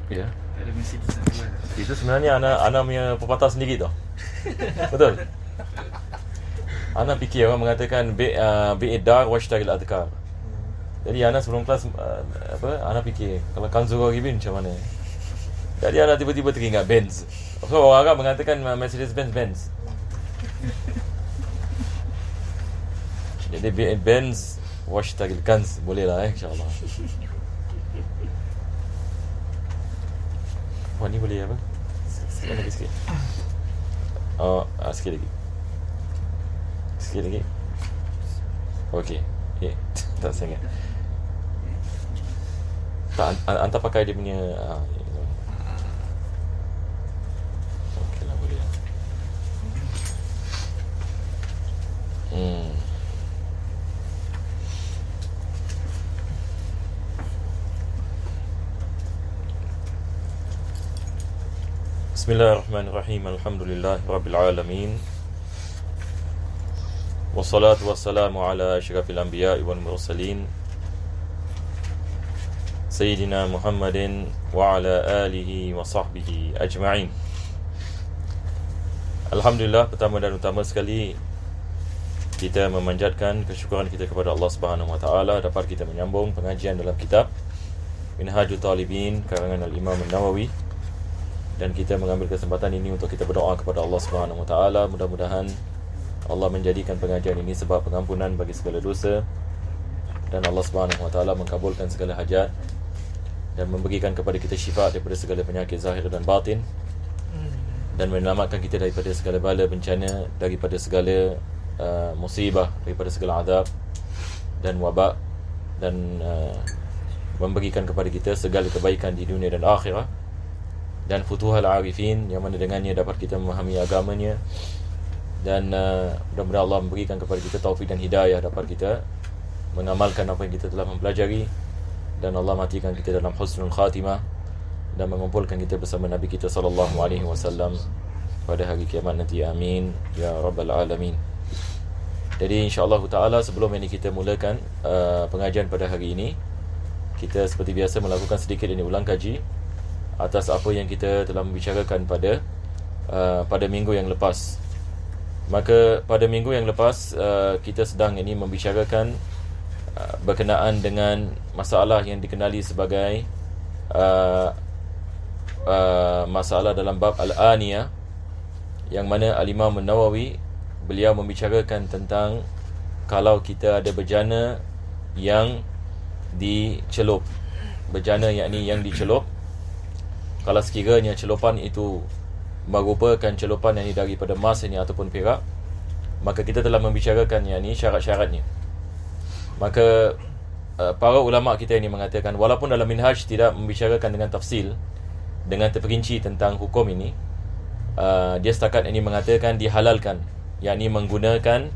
Ya. Ada mesti kita keluar. Itu sebenarnya Ana punya pepatah sendiri tau. Betul. Ana fikir orang mengatakan bi'idar washtaril adkar. Jadi Ana sebelum kelas Ana fikir kalau Kanzura Ribin macam mana. Jadi Ana tiba-tiba teringat Benz. So orang Arab mengatakan Mercedes-Benz Benz. Jadi Benz washtaril kanz. Boleh lah insyaAllah. Wah ni boleh apa? Sikit lagi sikit. Sikit lagi. Sikit lagi. Okey. Tak sangat. Tak hantar pakai dia punya okey lah, boleh lah. Bismillahirrahmanirrahim. Alhamdulillah Rabbil Alamin. Wassalatu wassalamu ala asyrafil anbiya'i wal mursalin Sayyidina Muhammadin wa ala alihi wa sahbihi ajma'in. Alhamdulillah, pertama dan utama sekali kita memanjatkan kesyukuran kita kepada Allah Subhanahu wa taala dapat kita menyambung pengajian dalam kitab Minhajul Talibin karangan Al-Imam An-Nawawi. Dan kita mengambil kesempatan ini untuk kita berdoa kepada Allah Subhanahu wa taala, mudah-mudahan Allah menjadikan pengajian ini sebab pengampunan bagi segala dosa dan Allah Subhanahu wa taala mengabulkan segala hajat dan memberikan kepada kita syifa daripada segala penyakit zahir dan batin dan menyelamatkan kita daripada segala bala bencana, daripada segala musibah, daripada segala azab dan wabak, dan memberikan kepada kita segala kebaikan di dunia dan akhirat, dan futuhal arifin yang mana dengannya dapat kita memahami agamanya, dan mudah-mudahan Allah memberikan kepada kita taufik dan hidayah dapat kita mengamalkan apa yang kita telah mempelajari, dan Allah matikan kita dalam husnul khatimah dan mengumpulkan kita bersama Nabi kita sallallahu alaihi wasallam pada hari kiamat nanti, amin ya rabbal alamin. Jadi insya-Allah taala sebelum ini kita mulakan pengajian pada hari ini, kita seperti biasa melakukan sedikit ini ulang kaji atas apa yang kita telah membicarakan pada minggu yang lepas. Maka pada minggu yang lepas kita sedang ini membicarakan berkenaan dengan masalah yang dikenali sebagai masalah dalam bab Al-Aniyah, yang mana Al-Imam An-Nawawi beliau membicarakan tentang kalau kita ada bejana yang dicelup, bejana yakni yang dicelup, kalau sekiranya celupan itu merupakan celupan yang daripada emas ini ataupun perak, maka kita telah membicarakan yang ini syarat-syaratnya. Maka para ulama kita ini mengatakan, walaupun dalam minhaj tidak membicarakan dengan tafsil, dengan terperinci tentang hukum ini, dia setakat ini mengatakan dihalalkan, yakni menggunakan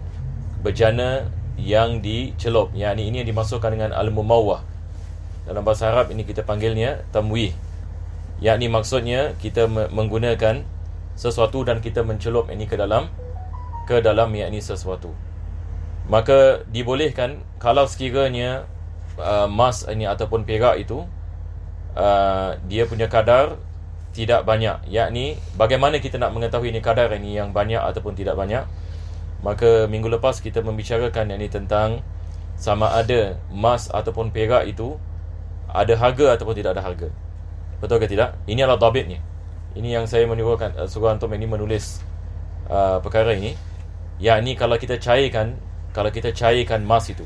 bejana yang dicelup, yakni ini yang dimasukkan dengan al-mumawwah. Dalam bahasa Arab ini kita panggilnya tamwih, yakni maksudnya kita menggunakan sesuatu dan kita mencelup ini ke dalam yakni sesuatu. Maka dibolehkan kalau sekiranya emas ini ataupun perak itu dia punya kadar tidak banyak, yakni bagaimana kita nak mengetahui ini kadar ini yang banyak ataupun tidak banyak. Maka minggu lepas kita membicarakan yakni tentang sama ada emas ataupun perak itu ada harga ataupun tidak ada harga. Betul ke tidak? Ini adalah dhabitnya. Ini yang saya menyuruhkan suruh antum ini menulis perkara ini. Yakni kalau kita cairkan emas itu,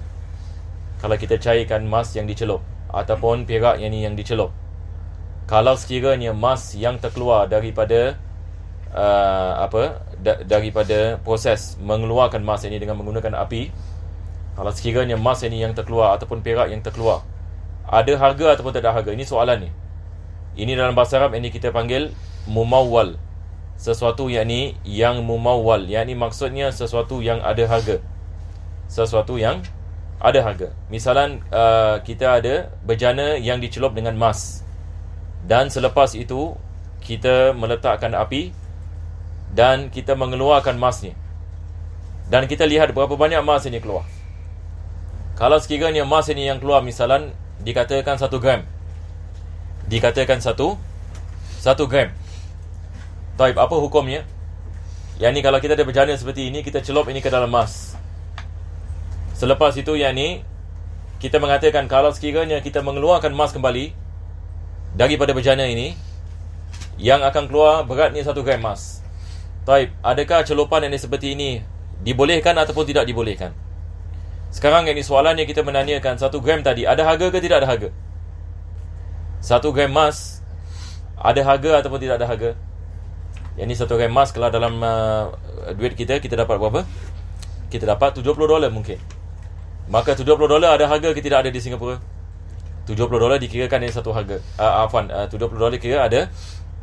kalau kita cairkan emas yang dicelup ataupun perak yang dicelup, kalau sekiranya emas yang terkeluar daripada daripada proses mengeluarkan emas ini dengan menggunakan api, kalau sekiranya emas ini yang terkeluar ataupun perak yang terkeluar ada harga ataupun tidak ada harga, ini soalan ni. Ini dalam bahasa Arab ini kita panggil mumawwal. Sesuatu yakni yang mumawwal, yakni maksudnya sesuatu yang ada harga. Sesuatu yang ada harga. Misalan kita ada bejana yang dicelup dengan emas, dan selepas itu kita meletakkan api dan kita mengeluarkan emasnya, dan kita lihat berapa banyak emas ini keluar. Kalau sekiranya emas ini yang keluar misalan dikatakan 1 gram, dikatakan 1 1 gram. Taib, apa hukumnya? Yang ni kalau kita ada berjana seperti ini, kita celup ini ke dalam emas. Selepas itu yang ni kita mengatakan kalau sekiranya kita mengeluarkan emas kembali daripada berjana ini, yang akan keluar beratnya 1 gram emas. Taib, adakah celupan yang seperti ini dibolehkan ataupun tidak dibolehkan? Sekarang yang ni soalannya kita menanyakan 1 gram tadi ada harga ke tidak ada harga? 1 gram emas ada harga ataupun tidak ada harga? Yang ni 1 gram emas kalau dalam duit kita dapat berapa? Kita dapat $70 mungkin. Maka $70 ada harga ke tidak ada di Singapura? $70 dikirakan dari satu harga. $70 kira ada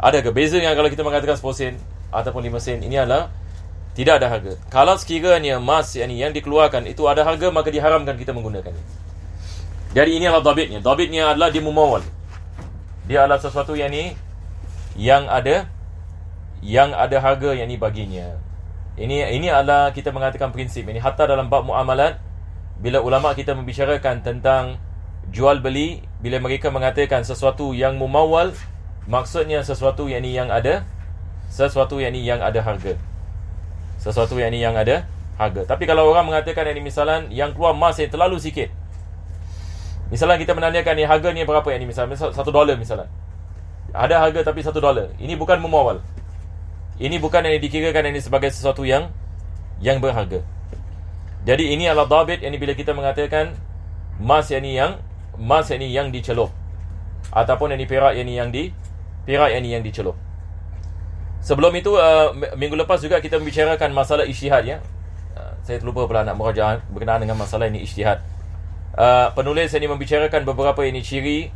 harga. Beza yang kalau kita mengatakan 10 sen ataupun 5 sen, ini adalah tidak ada harga. Kalau sekiranya emas yang dikeluarkan itu ada harga, maka diharamkan kita menggunakannya. Jadi ini adalah dhabitnya. Dhabitnya adalah dia mumawal. Dia adalah sesuatu yang ni yang ada harga yang ni baginya. Ini adalah kita mengatakan prinsip ini hatta dalam bab muamalat. Bila ulama kita membicarakan tentang jual beli, bila mereka mengatakan sesuatu yang mumawal, maksudnya sesuatu yang ni yang ada harga. Sesuatu yang ni yang ada harga. Tapi kalau orang mengatakan yang ni misalan yang keluar emas yang terlalu sikit, misalan kita menanyakan ni harga ni berapa yang ni, misalan $1 misalan. Ada harga tapi $1. Ini bukan mumawal. Ini bukan yang dikirakan ini sebagai sesuatu yang berharga. Jadi ini adalah dhabit yang bila kita mengatakan emas yang ni yang dicelup ataupun yang ni perak yang ni yang dicelup. Sebelum itu minggu lepas juga kita membicarakan masalah ijtihad ya. Saya terlupa pula nak merajaah berkenaan dengan masalah ini ijtihad. Penulis ini membicarakan beberapa ini ciri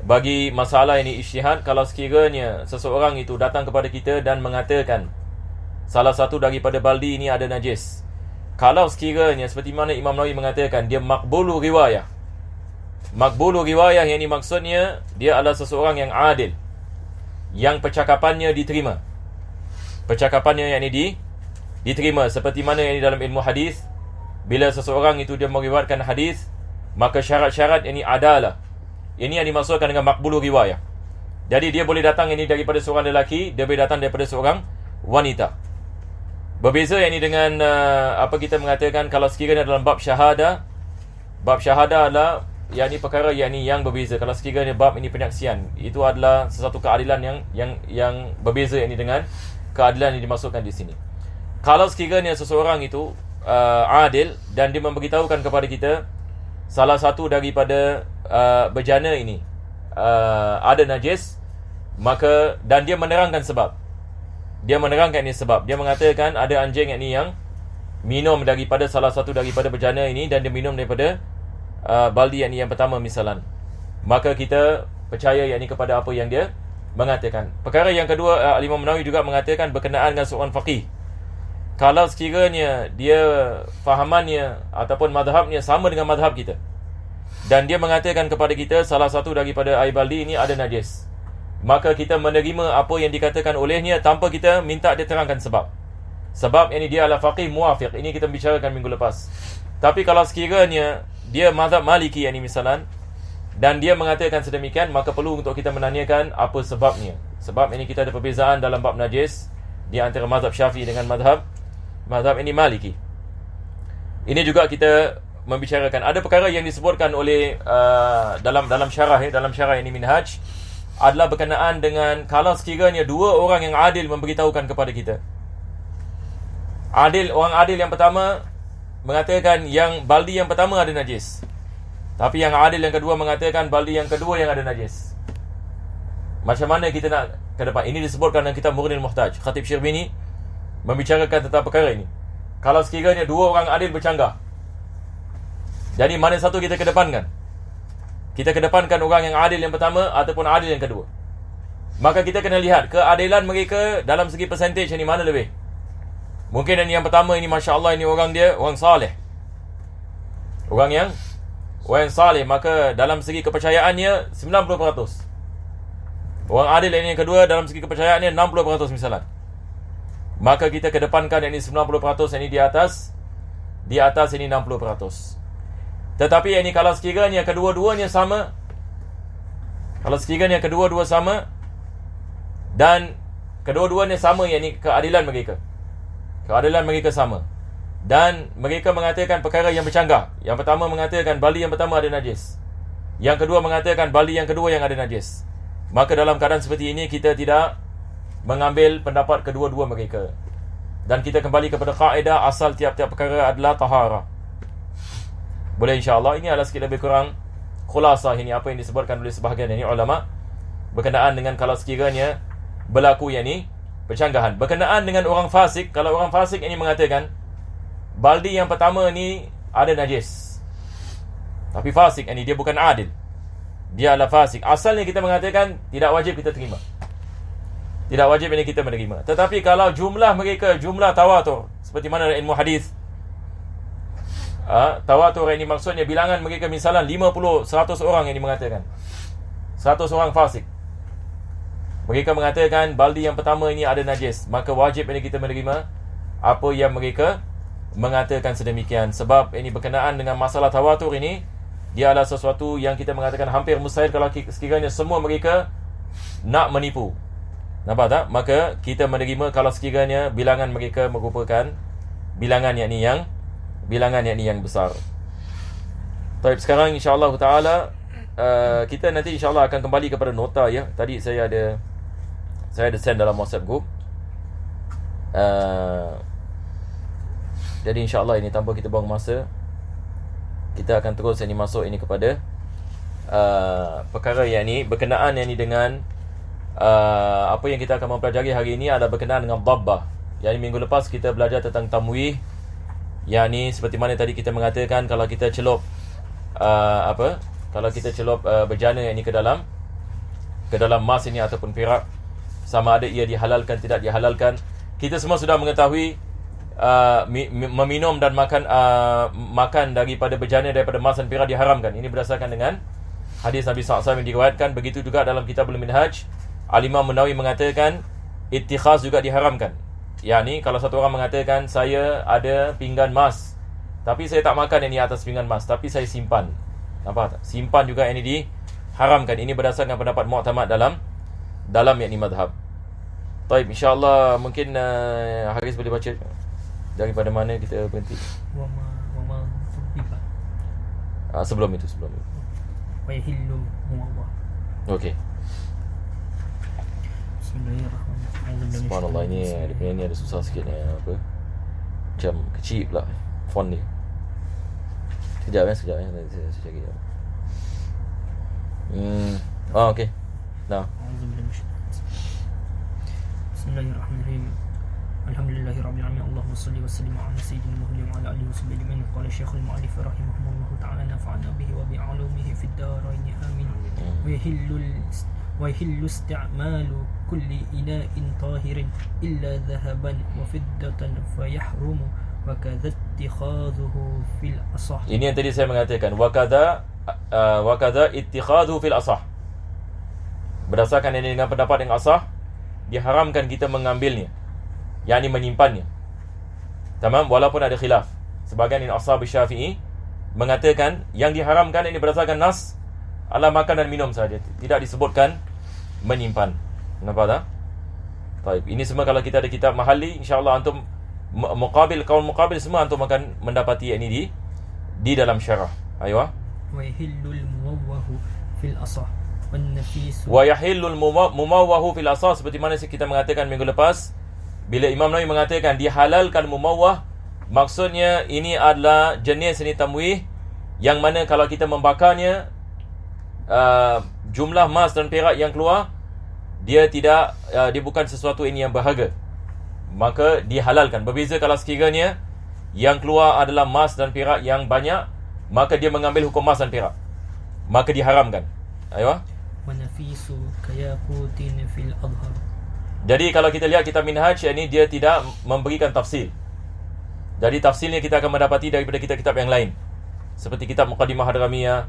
bagi masalah ini ijtihad. Kalau sekiranya seseorang itu datang kepada kita dan mengatakan salah satu daripada baldi ini ada najis, kalau sekiranya seperti mana Imam Nawawi mengatakan dia maqbulu riwayah. Maqbulu riwayah yang ini maksudnya dia adalah seseorang yang adil, yang percakapannya diterima. Percakapannya yang ini diterima, seperti mana yang ini dalam ilmu hadis. Bila seseorang itu dia meriwayatkan hadis, maka syarat-syarat ini adalah. Ini yang dimaksudkan dengan maqbulu riwayah. Jadi dia boleh datang ini daripada seorang lelaki, dia boleh datang daripada seorang wanita. Berbeza yang ini dengan apa kita mengatakan kalau sekiranya dalam bab syahadah. Bab syahadah adalah yang ini perkara yang berbeza. Kalau sekiranya bab ini penyaksian, itu adalah sesuatu keadilan yang berbeza ini dengan keadilan yang dimaksudkan di sini. Kalau sekiranya seseorang itu adil dan dia memberitahukan kepada kita salah satu daripada bejana ini ada najis, maka dan dia menerangkan sebab. Dia menerangkan ini sebab. Dia mengatakan ada anjing yang minum daripada salah satu daripada bejana ini dan dia minum daripada baldi yang pertama misalan. Maka kita percaya yang ini kepada apa yang dia mengatakan. Perkara yang kedua, Imam Nawawi juga mengatakan berkenaan dengan seorang faqih. Kalau sekiranya dia fahamannya ataupun madhabnya sama dengan madhab kita, dan dia mengatakan kepada kita salah satu daripada air baldi ini ada najis, maka kita menerima apa yang dikatakan olehnya tanpa kita minta dia terangkan sebab. Sebab ini dia adalah faqih muwafiq. Ini kita bicarakan minggu lepas. Tapi kalau sekiranya dia mazhab Maliki yang ini misalan, dan dia mengatakan sedemikian, maka perlu untuk kita menanyakan apa sebabnya. Sebab ini kita ada perbezaan dalam bab najis di antara mazhab Syafi'i dengan mazhab ini Maliki. Ini juga kita membicarakan. Ada perkara yang disebutkan oleh dalam syarah dalam syarah ini Minhaj, adalah berkenaan dengan kalau sekiranya dua orang yang adil memberitahukan kepada kita. Orang adil yang pertama mengatakan yang baldi yang pertama ada najis, tapi yang adil yang kedua mengatakan baldi yang kedua yang ada najis. Macam mana kita nak ke depan? Ini disebutkan dalam kitab Mughnil Muhtaj. Khatib Syirbini membicarakan tentang perkara ini. Kalau sekiranya dua orang adil bercanggah, jadi mana satu kita kedepankan? Kita kedepankan orang yang adil yang pertama ataupun adil yang kedua. Maka kita kena lihat keadilan mereka dalam segi percentage ini mana lebih. Mungkin yang pertama ini Masya Allah, ini orang saleh, Orang yang saleh, maka dalam segi kepercayaannya 90%. Orang adil yang kedua dalam segi kepercayaannya 60% misalnya. Maka kita kedepankan yang ini 90%, ini di atas ini 60%. Tetapi yang ini kalau sekiranya kedua-duanya sama, Dan kedua-duanya sama, yakni keadilan mereka. Keadilan mereka sama. Dan mereka mengatakan perkara yang bercanggah. Yang pertama mengatakan bali yang pertama ada najis. Yang kedua mengatakan bali yang kedua yang ada najis. Maka dalam keadaan seperti ini, kita tidak mengambil pendapat kedua-dua mereka. Dan kita kembali kepada kaedah asal tiap-tiap perkara adalah taharah. Boleh insya-Allah. Ini adalah sikit lebih kurang khulasah ini apa yang disebutkan oleh sebahagian ini ulama berkenaan dengan kalau sekiranya berlaku yang ni percanggahan. Berkenaan dengan orang fasik, kalau orang fasik ini mengatakan baldi yang pertama ni ada najis, tapi fasik ini dia bukan adil, dia adalah fasik. Asalnya kita mengatakan tidak wajib kita terima, tidak wajib ini kita menerima. Tetapi kalau jumlah mereka jumlah tawatur, seperti mana ilmu hadis, tawatur ini maksudnya bilangan mereka misalnya 50, 100 orang yang mengatakan 100 orang fasik, mereka mengatakan baldi yang pertama ini ada najis, maka wajib ini kita menerima apa yang mereka mengatakan sedemikian. Sebab ini berkenaan dengan masalah tawatur ini, dia adalah sesuatu yang kita mengatakan hampir mustahil kalau sekiranya semua mereka nak menipu. Nampak tak? Maka kita menerima kalau sekiranya bilangan mereka merupakan bilangan yakni yang besar. Baik, sekarang insya-Allah taala kita nanti insya-Allah akan kembali kepada nota ya. Tadi saya ada send dalam WhatsApp group. Jadi insya-Allah ini tanpa kita buang masa, kita akan terus ini masuk ini kepada perkara yang ini berkenaan yang ini dengan apa yang kita akan mempelajari hari ini adalah berkenaan dengan dhabbah. Yang minggu lepas kita belajar tentang tamwih, yang ni seperti mana tadi kita mengatakan kalau kita celup kalau kita celup bejana yang ini ke dalam emas ini ataupun perak, sama ada ia dihalalkan tidak dihalalkan. Kita semua sudah mengetahui meminum dan makan daripada bejana daripada emas dan perak diharamkan. Ini berdasarkan dengan hadis Nabi SAW yang diriwayatkan. Begitu juga dalam Kitabul Minhaj, Al-Imam Nawawi mengatakan ittikhaz juga diharamkan. Yani kalau satu orang mengatakan saya ada pinggan emas, tapi saya tak makan ini atas pinggan emas, tapi saya simpan. Nampak tak? Simpan juga ini diharamkan. Ini berdasarkan pendapat mu'tamad dalam yakni madhab. Baik, insya-Allah mungkin Haris boleh baca daripada mana kita berhenti. Sebelum itu. Wa yahillu muwawwah. Okey. Bismillahirrahmanirrahim. Subhanallah, ini dia punya ni ada susah sikit ni apa? Macam kecil pula font dia. Sekejap saya cari. Okey. Nah. Bismillahirrahmanirrahim. Alhamdulillahirabbil alamin. Allahumma shalli wa sallim ala sayyidina Muhammadin wa ala alihi washabbihi ajma'in. Qala Syekhul Mu'allif rahimahullah ta'ala nafa'ana bihi wa bi 'ulumihi fid dharain amin. Wa yahillu isti'malu kulli ina'in tahirin illa dhahaban wa fiddatan fa yahrumu wa kadha ittikhadhuhu fil asah. Ini yang tadi saya mengatakan wa kadha ittikhadhuhu fil asah. Berdasarkan ini dengan pendapat yang asah, diharamkan kita mengambilnya, yakni menyimpannya. Tamam, walaupun ada khilaf. Sebagian ini ashab Syafi'i mengatakan yang diharamkan ini berdasarkan nas adalah makan dan minum saja, tidak disebutkan menyimpan. Nampak tak? Baik, ini semua kalau kita ada kitab mahali, insya-Allah antum kaul muqabil semua antum akan mendapati ini di dalam syarah. Aywa. Wa yahillul muwawwahu fil asah wan nafis. Wa yahillul mumawwahu fil asah, seperti mana kita mengatakan minggu lepas, bila Imam Nawawi mengatakan dihalalkan mumawwah, maksudnya ini adalah jenis ini tamwih yang mana kalau kita membakarnya, jumlah emas dan perak yang keluar dia bukan sesuatu ini yang berharga, maka dihalalkan. Berbeza kalau sekiranya yang keluar adalah emas dan perak yang banyak, maka dia mengambil hukum emas dan perak, maka diharamkan. Aywa. Wa nafisu kayaqutin fil adhar. Jadi kalau kita lihat kitab Minhaj ini, dia tidak memberikan tafsir. Jadi tafsirnya kita akan mendapati daripada kitab-kitab yang lain, seperti kitab Muqaddimah Hadramiyah,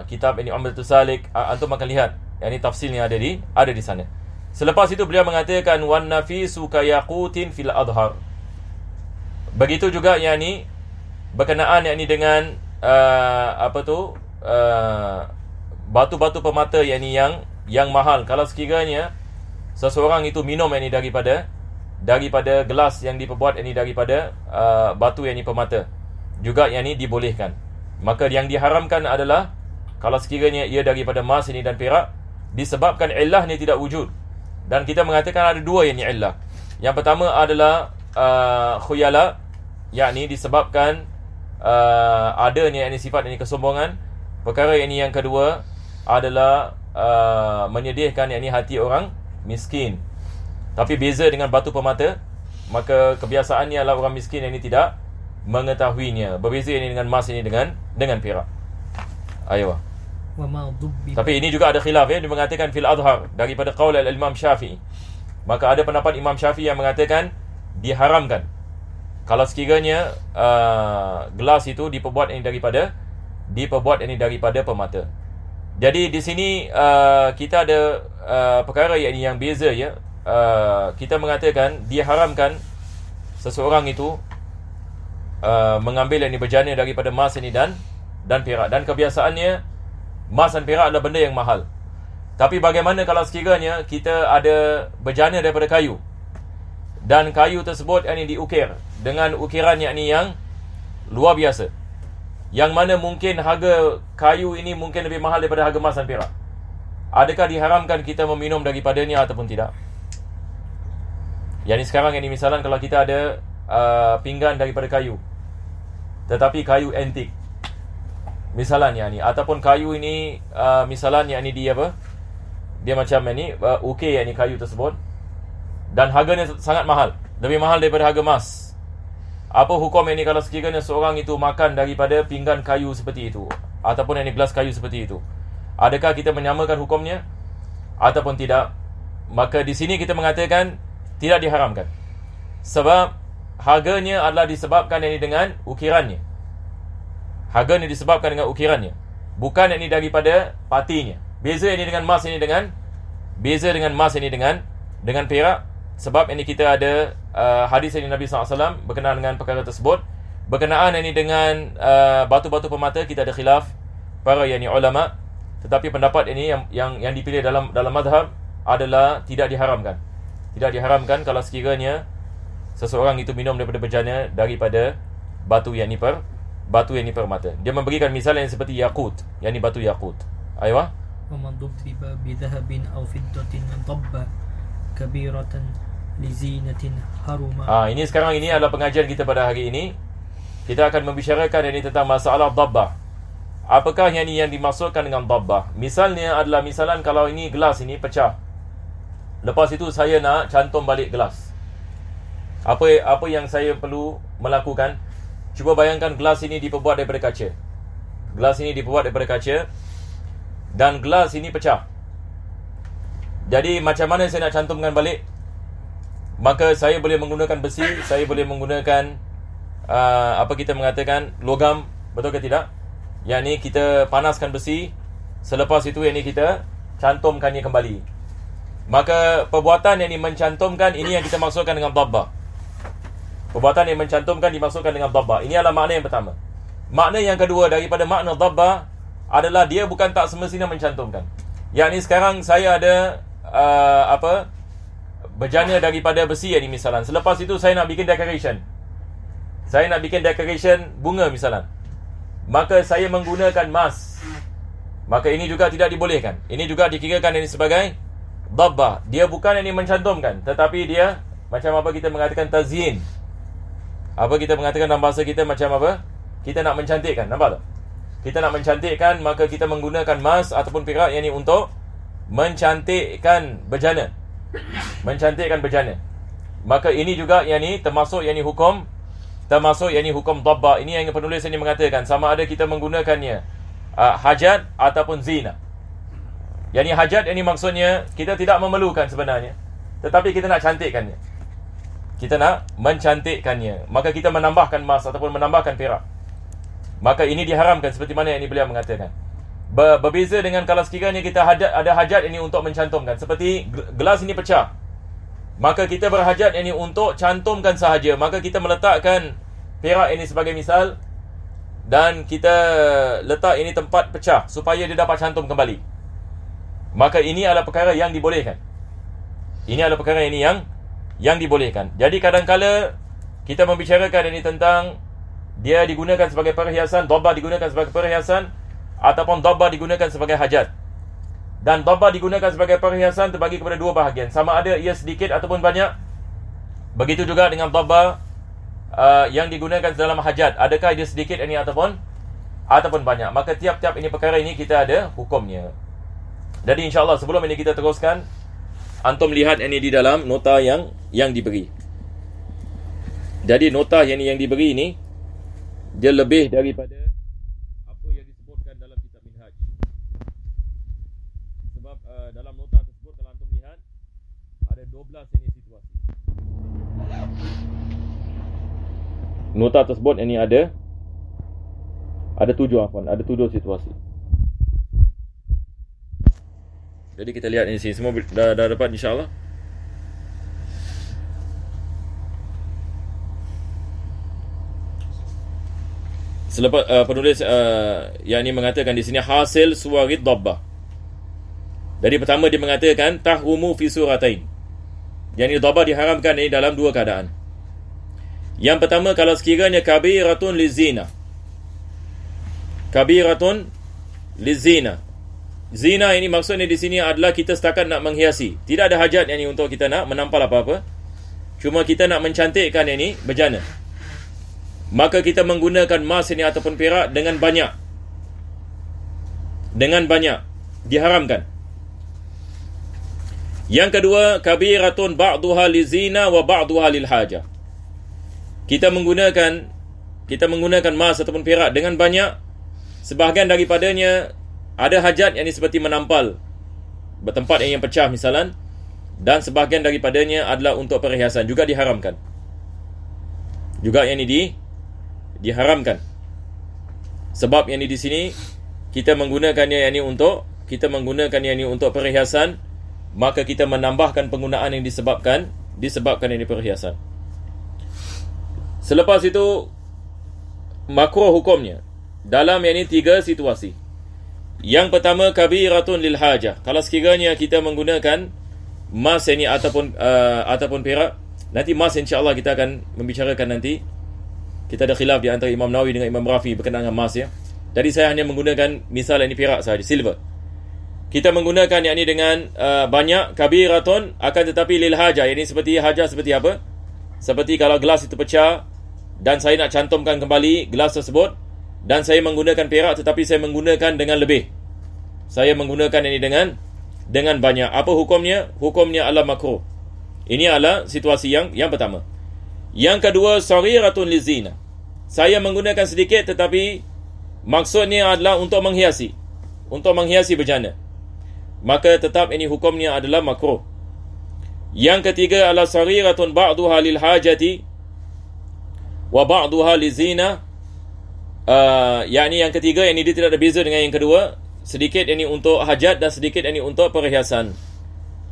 kitab ini Umdatus Salik. Antum akan lihat yang ini tafsirnya ada di sana. Selepas itu beliau mengatakan wan nafisu kayaqutin fil adhar. Begitu juga yang ini berkenaan yang ini dengan batu-batu permata yang mahal. Kalau sekiranya seseorang itu minum ini daripada gelas yang diperbuat ini daripada batu yang ini permata, juga yang ini dibolehkan. Maka yang diharamkan adalah kalau sekiranya ia daripada emas ini dan perak, disebabkan illah ni tidak wujud. Dan kita mengatakan ada dua yang ni illah. Yang pertama adalah khuyala, yakni disebabkan adanya ini sifat ini kesombongan. Perkara ini yang kedua adalah menyedihkan yakni hati orang miskin. Tapi beza dengan batu permata, maka kebiasaannya adalah orang miskin yang ini tidak mengetahuinya. Berbeza ini dengan emas ini dengan perak. Aywa. Tapi ini juga ada khilaf ya. Dia mengatakan fil adhar daripada qaul al-Imam Syafi'i. Maka ada pendapat Imam Syafi'i yang mengatakan diharamkan kalau sekiranya gelas itu diperbuat ini daripada permata. Jadi di sini kita ada perkara yang beza ya. Kita mengatakan diharamkan seseorang itu mengambil yang berjana daripada emas ini dan perak. Dan kebiasaannya emas dan perak adalah benda yang mahal. Tapi bagaimana kalau sekiranya kita ada berjana daripada kayu, dan kayu tersebut yang diukir dengan ukiran yang luar biasa, yang mana mungkin harga kayu ini mungkin lebih mahal daripada harga emas dan perak. Adakah diharamkan kita meminum daripadanya ataupun tidak? Yang ni sekarang ini misalan kalau kita ada pinggan daripada kayu, tetapi kayu antik misalan yang ni, ataupun kayu ini misalan yang ni dia apa? Dia macam ni ukir yang ni kayu tersebut, dan harganya sangat mahal, lebih mahal daripada harga emas. Apa hukum ini kalau sekiranya seorang itu makan daripada pinggan kayu seperti itu, ataupun yang ni gelas kayu seperti itu? Adakah kita menyamakan hukumnya ataupun tidak? Maka di sini kita mengatakan tidak diharamkan, sebab harganya adalah disebabkan ini dengan ukirannya. Harganya disebabkan dengan ukirannya, bukan ini daripada patinya. Beza ini dengan emas ini dengan perak. Sebab ini kita ada hadis dari Nabi SAW berkenaan dengan perkara tersebut. Berkenaan ini dengan batu-batu permata, kita ada khilaf para ulama. Tetapi pendapat ini yang dipilih dalam mazhab adalah tidak diharamkan. Tidak diharamkan kalau sekiranya seseorang itu minum daripada berjana daripada batu yang ni permata. Dia memberikan misalan yang seperti yakut, yang ni batu yakut. Aywa. Wa man dubba bi dhahabin aw fiddatin dabba kabiratan li zinatin haruma. Ini sekarang ini adalah pengajian kita pada hari ini. Kita akan membicarakan ini tentang masalah dabbah. Apakah yang dimaksudkan dengan dabbah? Misalnya adalah misalan kalau ini gelas ini pecah. Lepas itu saya nak cantum balik gelas. Apa yang saya perlu melakukan? Cuba bayangkan gelas ini diperbuat daripada kaca. Gelas ini diperbuat daripada kaca dan gelas ini pecah. Jadi macam mana saya nak cantumkan balik? Maka saya boleh menggunakan besi, saya boleh menggunakan kita mengatakan logam, betul ke tidak? Yang ni kita panaskan besi, selepas itu yang ni kita cantumkannya kembali. Maka perbuatan yang ni mencantumkan, ini yang kita maksudkan dengan dabbah. Perbuatan yang mencantumkan dimaksudkan dengan dabbah. Ini adalah makna yang pertama. Makna yang kedua daripada makna dabbah adalah dia bukan tak semestinya mencantumkan. Yang ni sekarang saya ada berjana daripada besi yang ni misalan. Selepas itu saya nak bikin decoration. Saya nak bikin decoration bunga misalan. Maka saya menggunakan emas. Maka ini juga tidak dibolehkan. Ini juga dikirakan ini sebagai dabbah. Dia bukan ini mencantumkan, tetapi dia macam apa kita mengatakan tazyin. Apa kita mengatakan dalam bahasa kita macam apa? Kita nak mencantikkan, nampak tak? Kita nak mencantikkan, maka kita menggunakan emas ataupun perak yang ni untuk mencantikkan berjana. Mencantikkan berjana. Maka ini juga yang ni termasuk yang ni hukum dabbah. Ini yang penulis ini mengatakan sama ada kita menggunakannya hajat ataupun zina. Yang ni hajat, yang ni maksudnya kita tidak memerlukan sebenarnya, tetapi kita nak cantikkannya. Kita nak mencantikkannya. Maka kita menambahkan emas ataupun menambahkan perak. Maka ini diharamkan seperti mana yang ini beliau mengatakan. Berbeza dengan kalau sekiranya kita ada hajat ini untuk mencantumkan. Seperti gelas ini pecah, maka kita berhajat ini untuk cantumkan sahaja. Maka kita meletakkan perak ini sebagai misal, dan kita letak ini tempat pecah supaya dia dapat cantum kembali. Maka ini adalah perkara yang dibolehkan. Ini adalah perkara ini yang dibolehkan. Jadi kadang-kala kita membicarakan ini tentang dia digunakan sebagai perhiasan, dhabba digunakan sebagai perhiasan, ataupun dhabba digunakan sebagai hajat. Dan dhabba digunakan sebagai perhiasan terbagi kepada dua bahagian, sama ada ia sedikit ataupun banyak. Begitu juga dengan dhabba yang digunakan dalam hajat, adakah dia sedikit ini ataupun banyak. Maka tiap-tiap ini perkara ini kita ada hukumnya. Jadi insya-Allah sebelum ini kita teruskan, antum lihat ini di dalam nota yang diberi. Jadi nota yang diberi ini dia lebih daripada apa yang disebutkan dalam kitab Minhaj. Sebab dalam nota tersebut kalau antum lihat ada 12 ini situasi. Nota tersebut ini ada 7 situasi. Jadi kita lihat ini sini semua dah dapat insya-Allah. Selepas penulis yang ini mengatakan di sini hasil suwarid dhabba. Jadi pertama dia mengatakan tahrumu fi suratain. Yang dhabba diharamkan ini dalam dua keadaan. Yang pertama, kalau sekiranya kabiratun lizina. Kabiratun lizina. Zina ini maksudnya di sini adalah kita setakat nak menghiasi. Tidak ada hajat yang ini untuk kita nak menampal apa-apa. Cuma kita nak mencantikkan yang ini berjana. Maka kita menggunakan emas ini ataupun perak dengan banyak. Diharamkan. Yang kedua, kabiratun ba'duha lizina wa ba'duha lil hajah. Kita menggunakan emas ataupun perak dengan banyak. Sebahagian daripadanya ada hajat yang ini seperti menampal bertempat yang pecah misalan. Dan sebahagian daripadanya adalah untuk perhiasan, juga diharamkan. Juga yang ini diharamkan. Sebab yang di sini kita menggunakannya yang ini untuk perhiasan, maka kita menambahkan penggunaan yang disebabkan ini perhiasan. Selepas itu makruh hukumnya dalam yang ini 3 situasi. Yang pertama, kabiratun lil hajah. Kalau sekiranya kita menggunakan emas ini ataupun perak, nanti emas insya-Allah kita akan membicarakan nanti. Kita ada khilaf di antara Imam Nawawi dengan Imam Rafi berkenaan dengan emas ya. Jadi saya hanya menggunakan misal ini perak sahaja, silver. Kita menggunakan yang ini dengan banyak kabiratun, akan tetapi lil hajah. Ini seperti hajah seperti apa? Seperti kalau gelas itu pecah dan saya nak cantumkan kembali gelas tersebut, dan saya menggunakan perak tetapi saya menggunakan dengan lebih. Saya menggunakan ini dengan banyak. Apa hukumnya? Hukumnya adalah makruh. Ini adalah situasi yang pertama. Yang kedua, sariratun lizina. Saya menggunakan sedikit tetapi maksudnya adalah untuk menghiasi berjana. Maka tetap ini hukumnya adalah makruh. Yang ketiga adalah sariratun ba'duha lil hajati wa ba'duha lizina. Yang ketiga, ini dia tidak ada beza dengan yang kedua. Sedikit ini untuk hajat dan sedikit ini untuk perhiasan.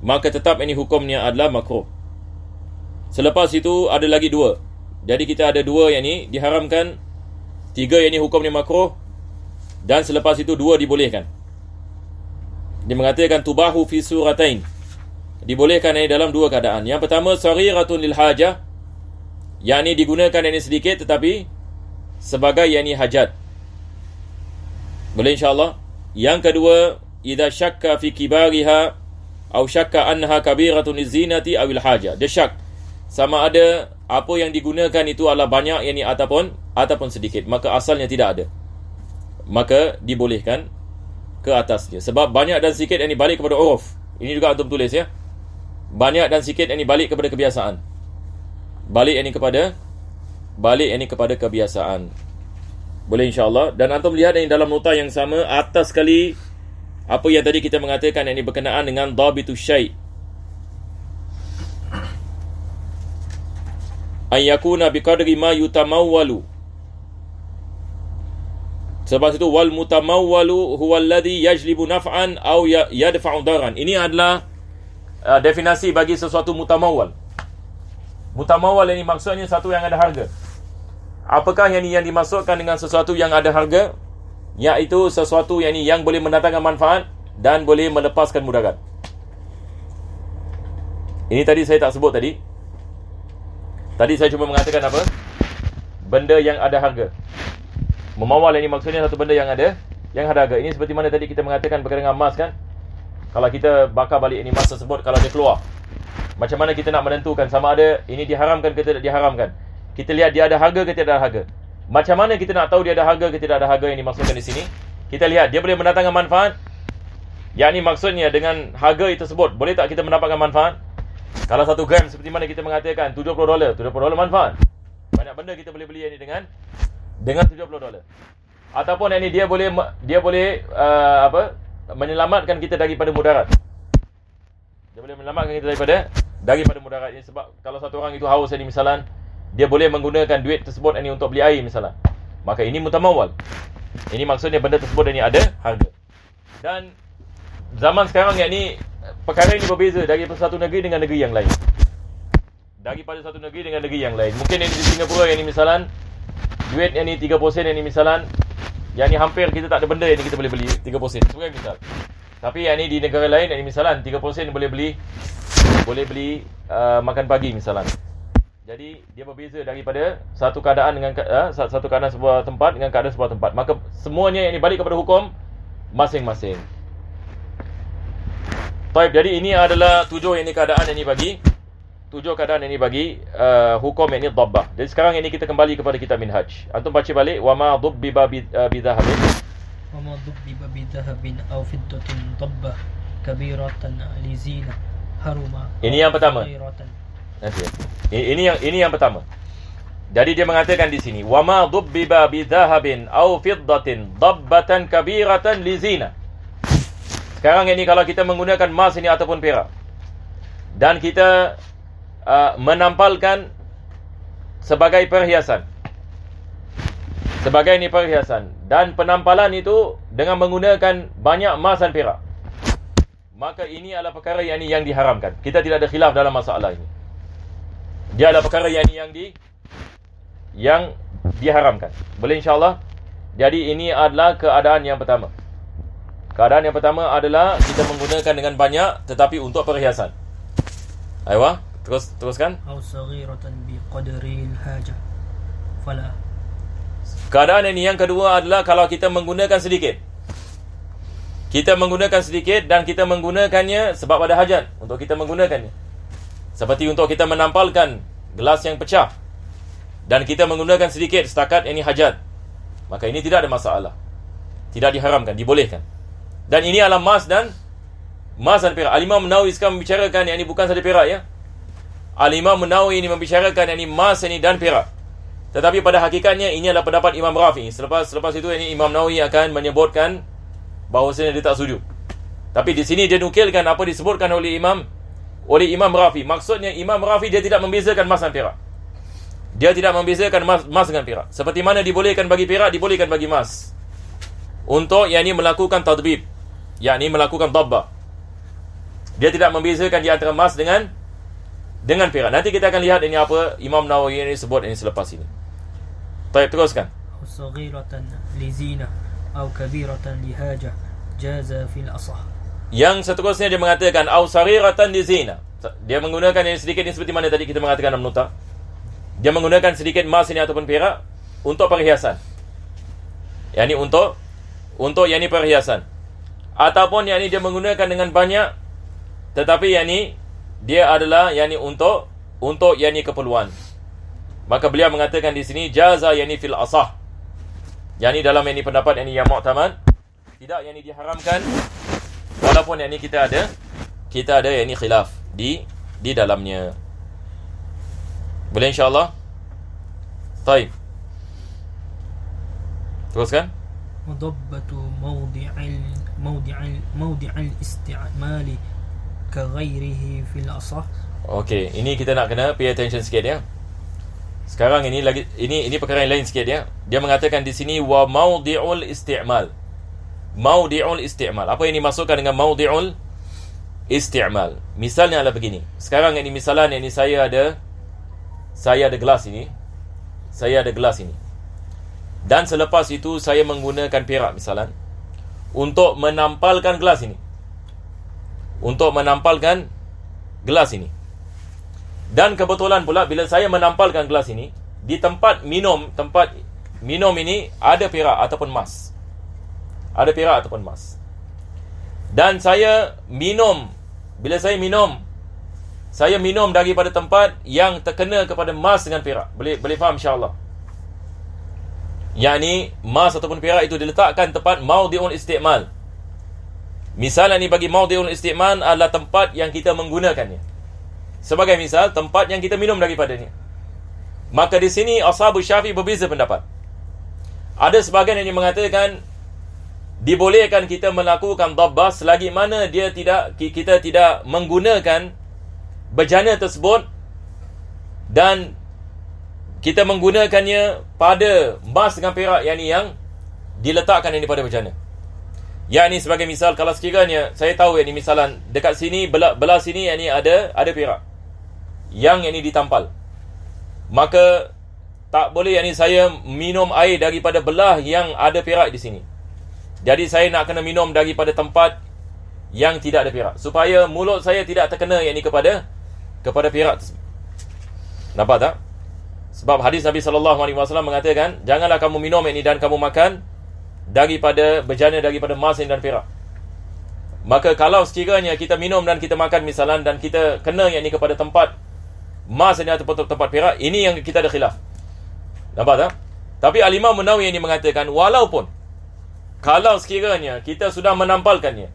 Maka tetap ini hukumnya adalah makruh. Selepas itu ada lagi 2. Jadi kita ada 2 yang ini diharamkan, 3 yang ini hukumnya makruh, dan selepas itu 2 dibolehkan. Dia mengatakan tubahu fi suratain. Dibolehkan ini dalam 2 keadaan. Yang pertama, sariratun lil hajah. Yang ini digunakan ini sedikit tetapi sebagai yang ini hajat. Boleh insya-Allah. Yang kedua, idza syakka fi kibariha atau syakka annaha kabiratun lizinati awil hajah. Dia syak sama ada apa yang digunakan itu adalah banyak yang ini ataupun sedikit, maka asalnya tidak ada. Maka dibolehkan ke atasnya. Sebab banyak dan sedikit yang ini balik kepada uruf. Ini juga antum tulis ya. Banyak dan sedikit yang ini balik kepada kebiasaan. Balik yang ini kepada kebiasaan. Boleh insya-Allah. Dan antum lihat ini dalam nota yang sama, atas sekali apa yang tadi kita mengatakan yang ini berkenaan dengan dhabitu syai'. An yakuna biqadri ma yutamawwalu. Sebab itu wal mutamawwalu huwa alladhi yajlibu naf'an aw yadfa'u daran. Ini adalah definisi bagi sesuatu mutamawwal. Mutamawwal ini maksudnya satu yang ada harga. Apakah yang dimasukkan dengan sesuatu yang ada harga? Iaitu sesuatu yang boleh mendatangkan manfaat dan boleh melepaskan mudarat. Ini tadi saya tak sebut tadi. Tadi saya cuma mengatakan apa? Benda yang ada harga. Memawal ini maksudnya satu benda yang ada harga. Ini seperti mana tadi kita mengatakan berkaitan dengan emas kan? Kalau kita bakar balik ini emas tersebut, kalau dia keluar, macam mana kita nak menentukan sama ada ini diharamkan ke tidak diharamkan? Kita lihat dia ada harga ke tidak ada harga. Macam mana kita nak tahu dia ada harga ke tidak ada harga yang dimaksudkan di sini? Kita lihat dia boleh mendatangkan manfaat. Yang ini maksudnya dengan harga itu tersebut, boleh tak kita mendapatkan manfaat? Kalau 1 gram seperti mana kita mengatakan $70, $70 manfaat. Banyak benda kita boleh beli ini dengan $70. Ataupun ini dia boleh menyelamatkan kita daripada mudarat. Dia boleh menyelamatkan kita daripada mudarat. Ini sebab kalau satu orang itu haus ini misalan, dia boleh menggunakan duit tersebut ini untuk beli air misalan. Maka ini mutamawal. Ini maksudnya benda tersebut ini ada harga. Dan zaman sekarang ini perkara ini berbeza daripada satu negeri dengan negeri yang lain. Daripada satu negeri dengan negeri yang lain. Mungkin ini di Singapura yang ini misalan duit yang ini 3% yang ini misalan, yang ini hampir kita tak ada benda yang ini kita boleh beli 3%. Sebagai misal. Tapi yang ini di negara lain yang ini misalan 3% boleh beli makan pagi misalan. Jadi dia berbeza daripada satu keadaan dengan satu keadaan sebuah tempat dengan keadaan sebuah tempat. Maka semuanya yang ini balik kepada hukum masing-masing. Baik, jadi ini adalah 7 yang ini keadaan yang ini bagi 7 keadaan yang ini bagi hukum yang ini dhabbah. Jadi sekarang ini kita kembali kepada kitab Minhaj. Antum baca balik wa ma dhubbiba bidhahabin wa ma dhubbiba bidhahabin aw fiddatin dhabbah kabiratan li zina haruma. Ini yang pertama. Nanti. Ini yang pertama. Jadi dia mengatakan di sini wa ma dhubbiba bidhahabin aw fiddatin dhabbatan kabiratan li zina. Sekarang ini kalau kita menggunakan emas ini ataupun perak dan kita menampalkan sebagai perhiasan, sebagai ini perhiasan, dan penampalan itu dengan menggunakan banyak emas dan perak, maka ini adalah perkara yang diharamkan. Kita tidak ada khilaf dalam masalah ini. Dia adalah perkara yang diharamkan. Boleh insyaAllah. Jadi ini adalah keadaan yang pertama. Keadaan yang pertama adalah kita menggunakan dengan banyak tetapi untuk perhiasan. Aywa, teruskan. Aw saghiratan bi qadaril hajah. Fala. Keadaan ini yang kedua adalah kalau kita menggunakan sedikit. Kita menggunakan sedikit dan kita menggunakannya sebab ada hajat untuk kita menggunakannya. Seperti untuk kita menampalkan gelas yang pecah dan kita menggunakan sedikit setakat ini hajat. Maka ini tidak ada masalah. Tidak diharamkan, dibolehkan. Dan ini adalah emas dan perak. Al-Imam Nawawi sekarang membicarakan yang ini bukan sahaja perak ya. Al-Imam Nawawi ini membicarakan yang ini emas ini dan perak. Tetapi pada hakikatnya ini adalah pendapat Imam Rafi. Selepas itu ini Imam Nawawi akan menyebutkan bahawasanya dia tak setuju. Tapi di sini dia nukilkan apa disebutkan oleh Imam Rafi. Maksudnya Imam Rafi dia tidak membezakan emas dan perak. Dia tidak membezakan emas dengan perak. Seperti mana dibolehkan bagi perak, dibolehkan bagi emas. Untuk yang ini melakukan tadbib, yang ini melakukan dhabbah. Dia tidak membezakan di antara emas dengan perak. Nanti kita akan lihat ini apa Imam Nawawi ini sebut ini selepas ini. Baik, teruskan. Saghiratan li zina aw kabiratan li hajah jaza fil asah. Yang seterusnya dia mengatakan aw saghiratan li zina. Dia menggunakan yang sedikit ini seperti mana tadi kita mengatakan dalam nota. Dia menggunakan sedikit emas ini ataupun perak untuk perhiasan. Yang ini untuk yang ini perhiasan. Ataupun yang ini dia menggunakan dengan banyak tetapi yang ini dia adalah yang ini untuk yang ini keperluan. Maka beliau mengatakan di sini jaza yang ini fil asah. Yang ini dalam yang ini pendapat yang ini yang mu'tamad, tidak yang ini diharamkan walaupun yang ini kita ada yang ini khilaf di dalamnya. Boleh insya-Allah? Baik. Teruskan. Mudabbatu mawdi'il isti'mali ka ghairihi fil asah. Okey, ini kita nak kena pay attention sikit ya. Sekarang ini perkara yang lain sikit ya. Dia mengatakan di sini wa mawdi'ul isti'mal. Mawdi'ul isti'mal. Apa yang dimaksudkan dengan mawdi'ul isti'mal? Misalnya adalah begini. Sekarang ini misalan ini saya ada gelas ini. Saya ada gelas ini. Dan selepas itu saya menggunakan perak misalan untuk menampalkan gelas ini. Untuk menampalkan gelas ini. Dan kebetulan pula bila saya menampalkan gelas ini, di tempat minum ini ada perak ataupun emas. Ada perak ataupun emas. Dan saya minum, bila saya minum daripada tempat yang terkena kepada emas dengan perak. Boleh faham insya-Allah? Yakni emas ataupun perak itu diletakkan tempat maudhi'ul isti'mal. Misalnya ni bagi maudhi'ul isti'mal adalah tempat yang kita menggunakannya. Sebagai misal, tempat yang kita minum daripadanya. Maka di sini Ashabul Syafi'i berbeza pendapat. Ada sebahagian yang mengatakan dibolehkan kita melakukan dhabbah selagi mana kita tidak menggunakan bejana tersebut dan kita menggunakannya pada emas dengan perak yang diletakkan ini pada bejana. Yakni sebagai misal, kalau sekiranya saya tahu misalan dekat sini belah sini ada perak yang ini ditampal, maka tak boleh saya minum air daripada belah yang ada perak di sini. Jadi saya nak kena minum daripada tempat yang tidak ada perak, supaya mulut saya tidak terkena kepada perak tersebut. Nampak tak? Sebab hadis Nabi SAW mengatakan, janganlah kamu minum dan kamu makan daripada bejana daripada emas dan perak. Maka kalau sekiranya kita minum dan kita makan misalan dan kita kena kepada tempat emas ataupun tempat perak, ini yang kita ada khilaf. Nampak tak? Tapi Al-Imam An-Nawawi ini mengatakan, walaupun kalau sekiranya kita sudah menampalkannya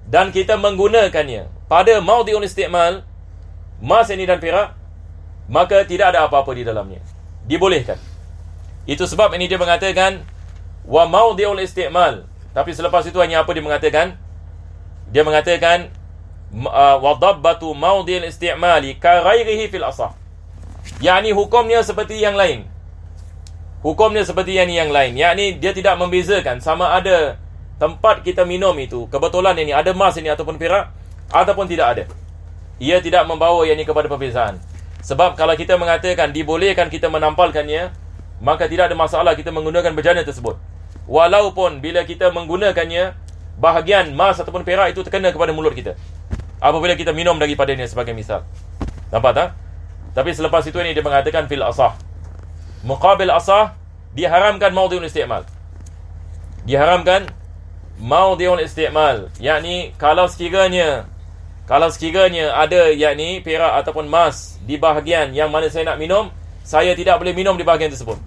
dan kita menggunakannya pada maudhi'ul isti'mal, emas dan perak, maka tidak ada apa-apa di dalamnya, dibolehkan. Itu sebab ini dia mengatakan wa maudhi'ul isti'mal. Tapi selepas itu hanya apa dia mengatakan? Dia mengatakan wa dhabbatu maudhi'il isti'mali ka ghairihi fil asah. Yakni hukumnya seperti yang lain. Hukumnya seperti yang lain. Yakni dia tidak membezakan sama ada tempat kita minum itu kebetulan ada emas ataupun perak ataupun tidak ada. Ia tidak membawa kepada perbezaan. Sebab kalau kita mengatakan dibolehkan kita menampalkannya, maka tidak ada masalah kita menggunakan bejana tersebut. Walaupun bila kita menggunakannya, bahagian emas ataupun perak itu terkena kepada mulut kita apabila kita minum daripadanya sebagai misal. Nampak tak? Tapi selepas itu dia mengatakan fil asah. Muqabil asah, diharamkan maudhi'ul isti'mal. Diharamkan maudhi'ul isti'mal. Yakni kalau sekiranya ada perak ataupun emas di bahagian yang mana saya nak minum, saya tidak boleh minum di bahagian tersebut.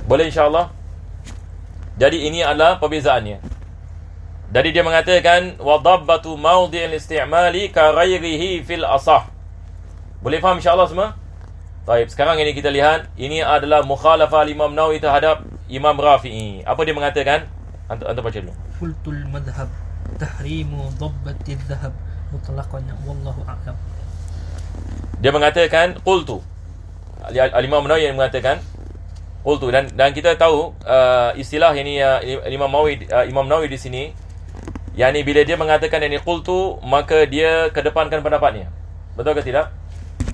Boleh insya-Allah? Jadi ini adalah perbezaannya. Jadi dia mengatakan wa dhabbatu maudhi'il isti'mali ka ghairihi fil asah. Boleh faham insya-Allah semua? Baik, sekarang ini kita lihat, ini adalah mukhalafah Imam Nawawi terhadap Imam Rafi'i. Apa dia mengatakan? Antum baca dulu. Qultul madhhab tahrimu dhabbati dhahab mutlaqan wallahu a'lam. Dia mengatakan qultu. Al-Imam Nawawi yang mengatakan qultu, dan kita tahu istilah Imam Nawawi di sini, yakni bila dia mengatakan qultu, maka dia kedepankan pendapatnya. Betul ke tidak?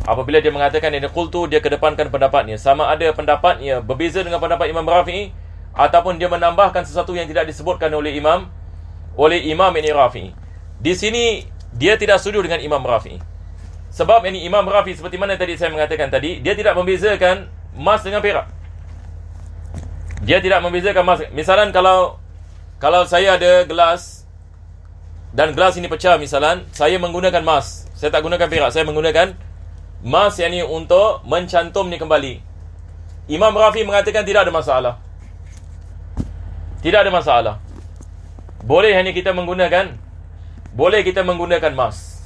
Apabila dia mengatakan qultu, dia kedepankan pendapatnya. Sama ada pendapatnya berbeza dengan pendapat Imam Rafi'i ataupun dia menambahkan sesuatu yang tidak disebutkan oleh Imam Rafi'i. Di sini dia tidak setuju dengan Imam Rafi'i. Sebab Imam Rafi'i seperti mana tadi saya mengatakan tadi, dia tidak membezakan emas dengan perak. Dia tidak membezakan emas. Misalan kalau saya ada gelas dan gelas ini pecah misalan, saya menggunakan emas. Saya tak gunakan perak, saya menggunakan emas untuk mencantumnya kembali. Imam Rafi'i mengatakan tidak ada masalah. Tidak ada masalah. Boleh kita menggunakan emas.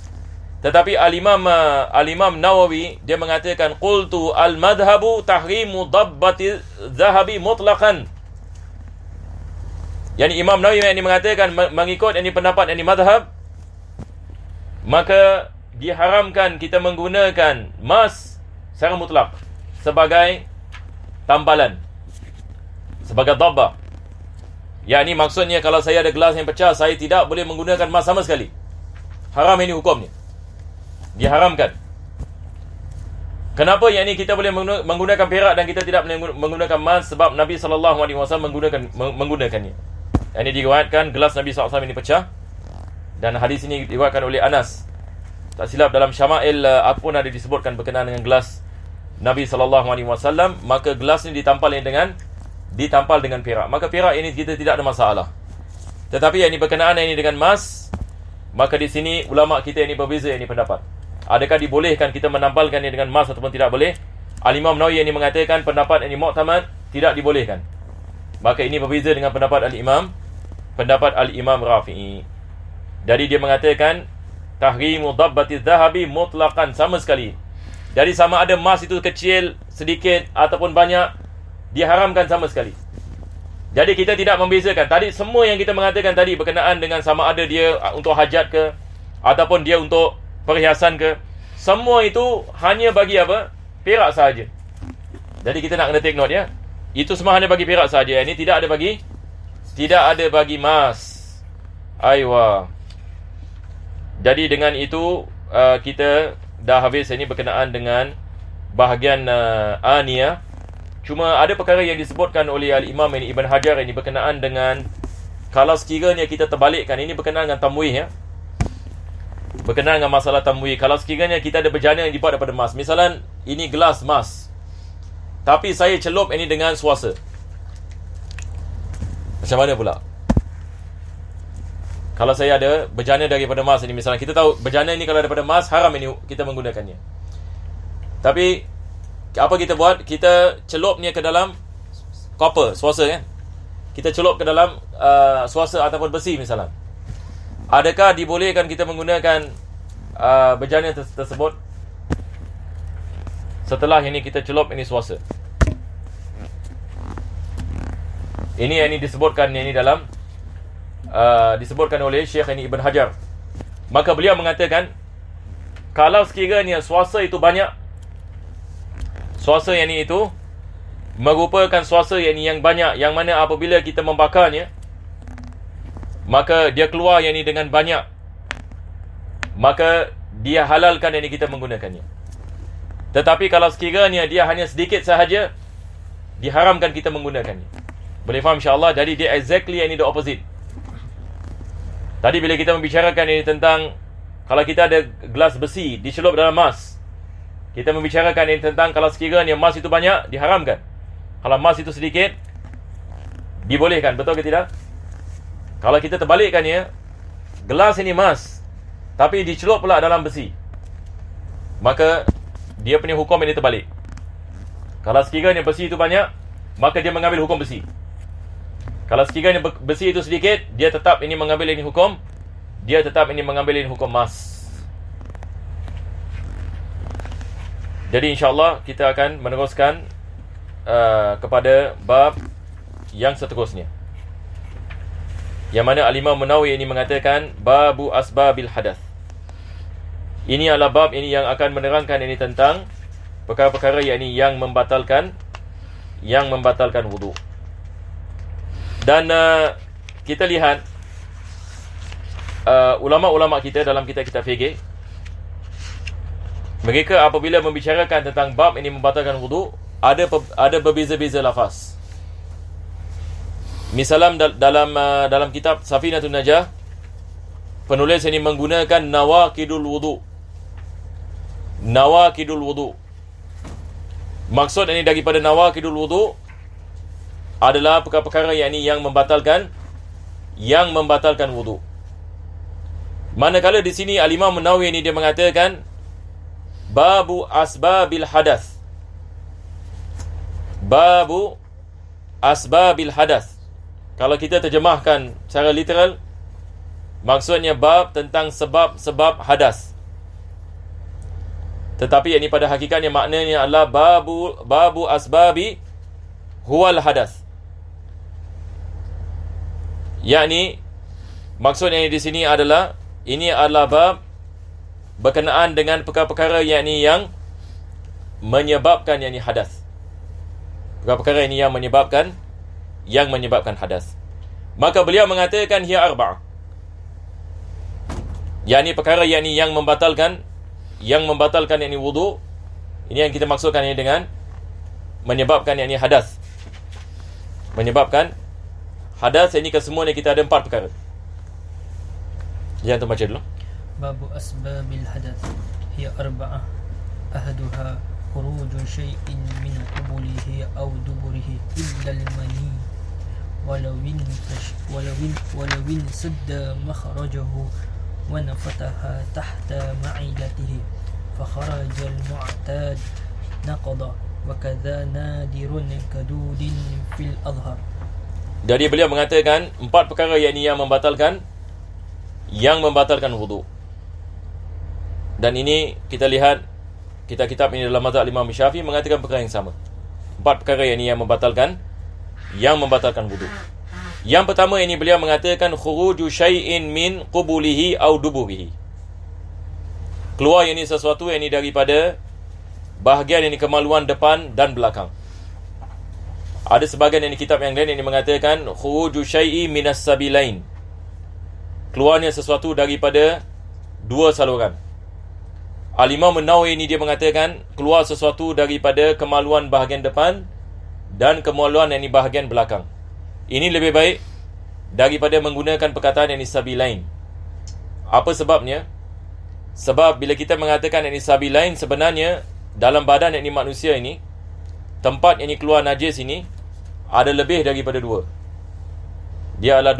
Tetapi Al-Imam Nawawi dia mengatakan qultu al-madhhabu tahrimu dhabbati dhahabi mutlaqan. Yani Imam Nawawi yang mengatakan mengikut pendapat madhhab, maka diharamkan kita menggunakan emas secara mutlak sebagai tambalan, sebagai dhabbah. Yakni maksudnya kalau saya ada gelas yang pecah, saya tidak boleh menggunakan emas sama sekali. Haram ini hukumnya. Diharamkan. Kenapa kita boleh menggunakan perak dan kita tidak boleh menggunakan emas? Sebab Nabi SAW menggunakannya. Ini diriwayatkan gelas Nabi SAW ini pecah, dan hadis ini diriwayatkan oleh Anas tak silap dalam Syama'il apa pun ada disebutkan berkenaan dengan gelas Nabi SAW, maka gelas ni ditampal dengan perak. Maka perak ini kita tidak ada masalah. Tetapi yang ini berkenaan ini dengan emas, maka di sini ulama kita ini berbeza ini pendapat. Adakah dibolehkan kita menampalkan ini dengan emas ataupun tidak boleh? Al-Imam Nawawi ini mengatakan pendapat ini mu'tamad, tidak dibolehkan. Maka ini berbeza dengan pendapat Al-Imam Rafi'i. Jadi dia mengatakan tahrimu dabbatiz zahabi mutlaqan, sama sekali. Jadi sama ada emas itu kecil, sedikit ataupun banyak, diharamkan sama sekali. Jadi kita tidak membezakan. Tadi semua yang kita mengatakan tadi berkenaan dengan sama ada dia untuk hajat ke ataupun dia untuk perhiasan ke, semua itu hanya bagi apa? Perak sahaja. Jadi kita nak kena take note ya. Itu semua hanya bagi perak sahaja. Ini tidak ada bagi emas. Aywa. Jadi dengan itu kita dah habis ini berkenaan dengan bahagian aniyah. Cuma ada perkara yang disebutkan oleh Al-Imam Ibn Hajar ini berkenaan dengan kalau sekiranya kita terbalikkan, ini berkenaan dengan tamwih ya. Berkenaan dengan masalah tamwih. Kalau sekiranya kita ada bejana yang dibuat daripada emas. Misalan ini gelas emas, tapi saya celup ini dengan swasta. Macam mana pula? Kalau saya ada bejana daripada emas ini, misalnya kita tahu bejana ini kalau daripada emas haram ini kita menggunakannya. Tapi apa kita buat? Kita celupnya ke dalam copper, swasta kan? Kita celup ke dalam swasta ataupun besi misalnya. Adakah dibolehkan kita menggunakan bejana tersebut setelah ini kita celup ini swasta? Ini disebutkan ini dalam disebutkan oleh Syekh ini Ibn Hajar. Maka beliau mengatakan kalau sekiranya swasta itu banyak, swasta yang ini itu merupakan swasta yang banyak, yang mana apabila kita membakarnya maka dia keluar yang ini dengan banyak, maka dia halalkan yang ini kita menggunakannya. Tetapi kalau sekiranya dia hanya sedikit sahaja, diharamkan kita menggunakannya. Boleh faham insya-Allah? Jadi dia exactly yang ini the opposite. Tadi bila kita membicarakan ini tentang kalau kita ada gelas besi dicelup dalam emas, kita membicarakan ini tentang kalau sekiranya emas itu banyak, diharamkan. Kalau emas itu sedikit, dibolehkan. Betul ke tidak? Kalau kita terbalikkannya, gelas ini emas, tapi dicelup pula dalam besi, maka dia punya hukum ini terbalik. Kalau sekiranya besi itu banyak, maka dia mengambil hukum besi. Kalau sekiranya besi itu sedikit, dia tetap ini mengambil ini hukum, dia tetap ini mengambil ini hukum emas. Jadi insya-Allah kita akan meneruskan kepada bab yang seterusnya, yang mana Al-Imam Nawawi ini mengatakan babu asbabil hadath. Ini adalah bab ini yang akan menerangkan ini tentang perkara-perkara yang membatalkan wudu. Dan kita lihat ulama-ulama kita dalam kitab-kitab fikih, mereka apabila membicarakan tentang bab ini membatalkan wudu, ada berbeza-beza lafaz. Misalnya dalam kitab Safinatun Najah, penulis ini menggunakan nawaqidul wudu. Nawaqidul wudu. Maksud ini daripada nawaqidul wudu adalah perkara-perkara yang membatalkan wudu. Manakala di sini Al-Imam Nawawi ini dia mengatakan babu asbabil hadath. Babu asbabil hadath. Kalau kita terjemahkan secara literal, maksudnya bab tentang sebab-sebab hadas. Tetapi ini pada hakikatnya maknanya adalah babu asbabi huwal hadas. Yakni maksudnya di sini adalah ini adalah bab berkenaan dengan perkara-perkara yang menyebabkan hadas. Perkara-perkara ini yang menyebabkan hadas. Maka beliau mengatakan hiya arba'ah. Yakni perkara yang membatalkan wudu. Ini yang kita maksudkan ini dengan menyebabkan hadas. Menyebabkan hadas ini kesemuanya kita ada 4 perkara. Jangan tu baca dulu. Babu asbabil hadath hiya arba'ah ahduha khuruju syai'in min qubulihi aw duburihi illa al-mani walawin sadda makhrajahu wa nafataha tahta ma'idatihi fa kharaja al-mu'tad naqada wa kadha nadirun kadudin fil adhar. Jadi beliau mengatakan 4 perkara yang membatalkan wudu. Dan ini kita lihat kitab-kitab ini dalam mazhab Imam Syafi'i mengatakan perkara yang sama. 4 perkara yang membatalkan wudu. Yang pertama ini beliau mengatakan khuruju syai'in min qubulihi au duburihi. Keluar ini sesuatu yang daripada bahagian ini kemaluan depan dan belakang. Ada sebahagian ini kitab yang lain yang mengatakan khuruju syai'i minas sabilain. Keluarnya sesuatu daripada 2 saluran. Al-Imam An-Nawawi ini dia mengatakan keluar sesuatu daripada kemaluan bahagian depan dan kemaluan yang di bahagian belakang. Ini lebih baik daripada menggunakan perkataan yang sabilain. Apa sebabnya? Sebab bila kita mengatakan yang sabilain, sebenarnya dalam badan yang manusia ini, tempat yang keluar najis ini ada lebih daripada 2. Dia adalah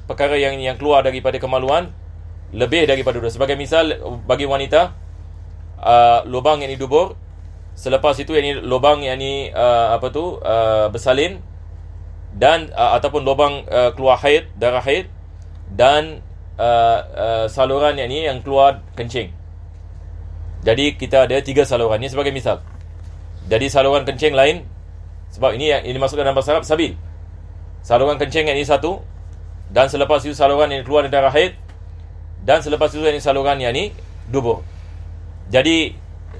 2 perkara yang keluar daripada kemaluan, lebih daripada 2. Sebagai misal bagi wanita, lubang yang di dubur, selepas itu yang lubang yang bersalin, dan ataupun lubang keluar haid, darah haid, dan saluran yang keluar kencing. Jadi kita ada 3 saluran ni sebagai misal. Jadi saluran kencing lain, sebab ini masukkan dalam bahasa Arab sabil. Saluran kencing yang ini satu, dan selepas itu saluran yang keluar dari darah haid, dan selepas itu yang saluran yang ini dubur. Jadi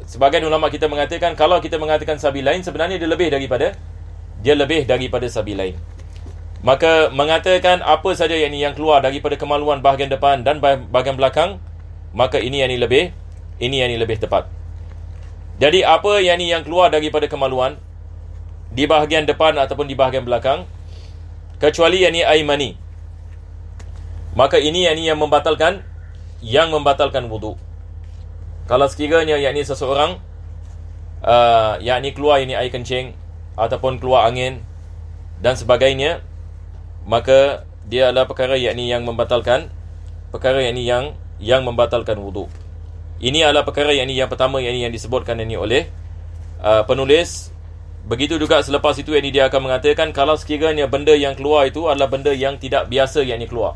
sebagian ulama kita mengatakan kalau kita mengatakan sabil lain, sebenarnya dia lebih daripada sabil lain. Maka mengatakan apa saja yang keluar daripada kemaluan bahagian depan dan bahagian belakang, maka ini yang lebih tepat. Jadi apa yang keluar daripada kemaluan di bahagian depan ataupun di bahagian belakang, kecuali air mani, maka ini yang membatalkan wudu. Kalau sekiranya seseorang keluar air kencing ataupun keluar angin dan sebagainya, maka dia adalah perkara yang membatalkan membatalkan wudu. Ini adalah perkara yang pertama yang disebutkan oleh penulis. Begitu juga selepas itu dia akan mengatakan kalau sekiranya benda yang keluar itu adalah benda yang tidak biasa keluar,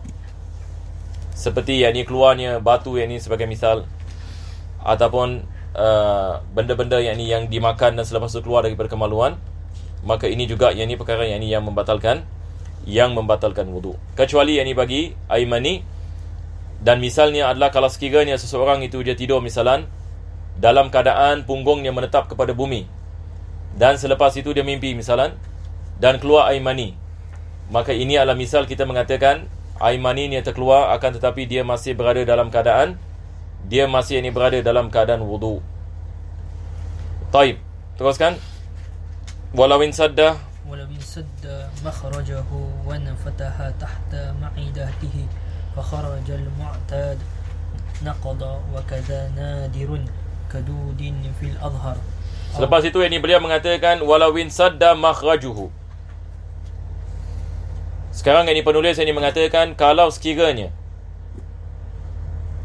seperti keluarnya batu sebagai misal, ataupun benda-benda yang dimakan dan selepas itu keluar daripada kemaluan, maka ini juga perkara yang membatalkan wudu. Kecuali bagi air mani. Dan misalnya adalah kalau sekiranya seseorang itu dia tidur misalan dalam keadaan punggungnya menetap kepada bumi, dan selepas itu dia mimpi misalan dan keluar air mani, maka ini adalah misal kita mengatakan air mani ni terkeluar, akan tetapi dia masih berada dalam keadaan wudu. Taib, teruskan. Walawin sadda makhrajahu wa nafataha tahta ma'idatihi fa kharaja al-mu'tad naqada wa kadha nadirun kadudin fil adhar. Selepas itu beliau mengatakan walawin sadda makhrajuhu. Sekarang penulis mengatakan kalau sekiranya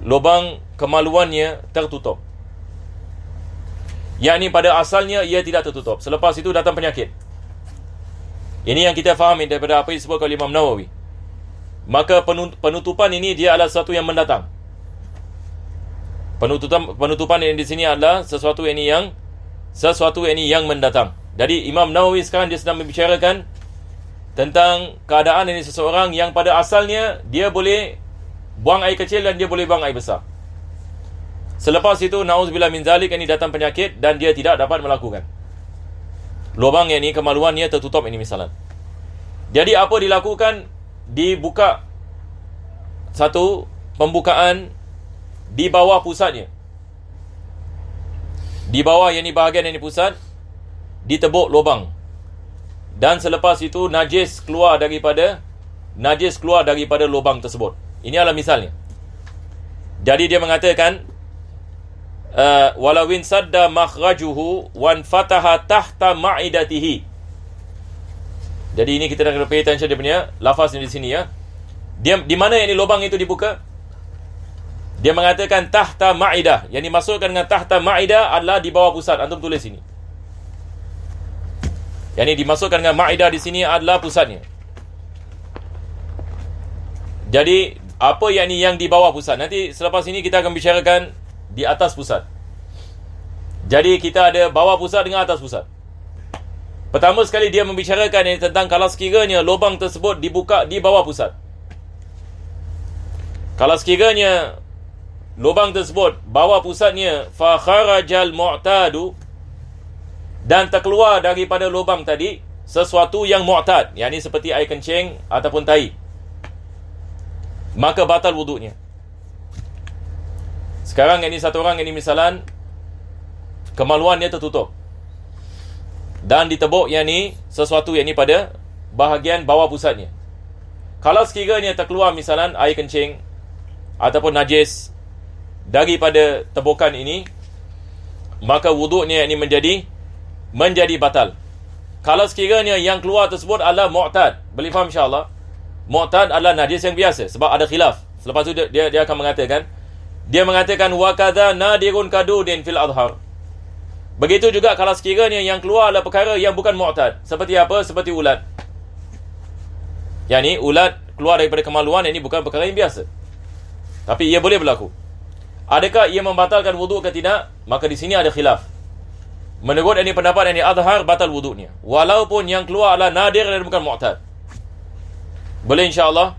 lubang kemaluannya tertutup, pada asalnya ia tidak tertutup, selepas itu datang penyakit. Ini yang kita fahami daripada apa yang disebut oleh Imam Nawawi. Maka penutupan ini dia adalah sesuatu yang mendatang. Penutupan ini di sini adalah sesuatu yang mendatang. Jadi Imam Nawawi sekarang dia sedang membicarakan tentang keadaan seseorang yang pada asalnya dia boleh buang air kecil dan dia boleh buang air besar. Selepas itu na'udzubillah min zalik datang penyakit dan dia tidak dapat melakukan. Lubang kemaluannya tertutup misalan. Jadi apa dilakukan? Dibuka satu pembukaan di bawah pusatnya. Di bawah bahagian pusat ditebuk lubang. Dan selepas itu najis keluar daripada lubang tersebut. Ini adalah misalnya. Jadi dia mengatakan walawin sadda makhrajuhu wan fataha tahta ma'idatihi. Jadi ini kita nak kena pay attention dia punya lafaz ni di sini ya. Dia di mana yang ni lubang itu dibuka? Dia mengatakan tahta ma'idah. Yang dimasukkan dengan tahta ma'idah adalah di bawah pusat. Antum tulis sini. Yang ini dimasukkan dengan ma'idah di sini adalah pusatnya. Jadi apa yang ni yang di bawah pusat? Nanti selepas ini kita akan bicarakan di atas pusat. Jadi kita ada bawah pusat dengan atas pusat. Pertama sekali dia membicarakan ini tentang kalau sekiranya lubang tersebut dibuka di bawah pusat. Kalau sekiranya lubang tersebut bawah pusatnya fa kharajal mu'tadu, dan terkeluar daripada lubang tadi sesuatu yang mu'tad, yakni seperti air kencing ataupun tai, maka batal wuduknya. Sekarang ini satu orang ini misalan kemaluannya tertutup dan ditebuk yang ni sesuatu yang ni pada bahagian bawah pusatnya. Kalau sekiranya terkeluar misalan air kencing ataupun najis daripada tebukan ini, maka wuduknya ini menjadi batal. Kalau sekiranya yang keluar tersebut adalah mu'tad, boleh faham insya-Allah? Mu'tad adalah najis yang biasa, sebab ada khilaf. Selepas tu dia akan mengatakan wa kadza nadirun kadudin fil adhar. Begitu juga kalau sekiranya yang keluar adalah perkara yang bukan mu'tad. Seperti apa? Seperti ulat. Yang ni ulat keluar daripada kemaluan, ini bukan perkara yang biasa, tapi ia boleh berlaku. Adakah ia membatalkan wuduk ke tidak? Maka di sini ada khilaf. Menurut ini pendapat yang adhar, batal wuduknya, walaupun yang keluar adalah nadir dan bukan mu'tad. Boleh insya-Allah.